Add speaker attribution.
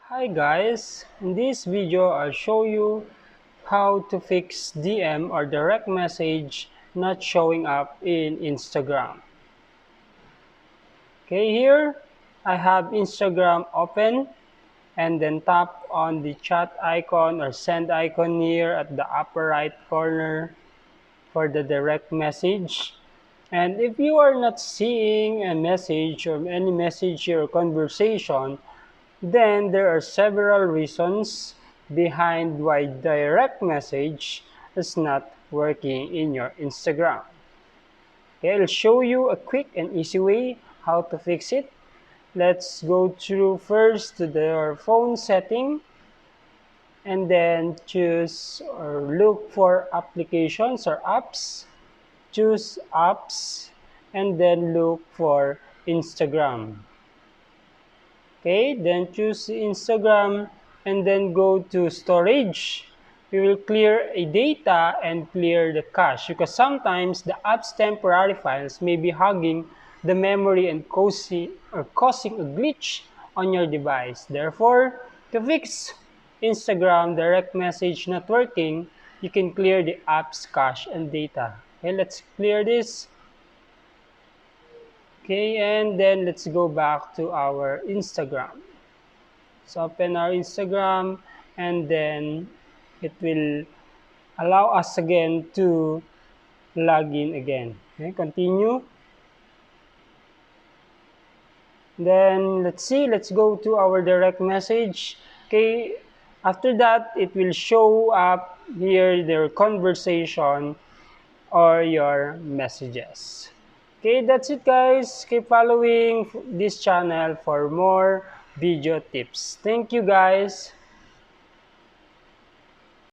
Speaker 1: Hi guys, in this video I'll show you how to fix DM or direct message not showing up in Instagram. Okay, here I have Instagram open and then tap on the chat icon or send icon here at the upper right corner for the direct message. And if you are not seeing a message or any message or conversation, then there are several reasons behind why direct message is not working in your Instagram. Okay, I'll show you a quick and easy way how to fix it. Let's go through first to your phone setting and then choose or look for applications or apps. Choose apps and then look for Instagram. Okay, then choose Instagram and then go to storage. We will clear a data and clear the cache because sometimes the app's temporary files may be hogging the memory and causing a glitch on your device. Therefore, to fix Instagram direct message not working, you can clear the app's cache and data. Okay, let's clear this. Okay, and then let's go back to our Instagram. So open our Instagram and then it will allow us again to log in again. Okay, continue. Then let's go to our direct message. Okay, after that, it will show up here their conversation or your messages. Okay, that's it guys. Keep following this channel for more video tips. Thank you guys.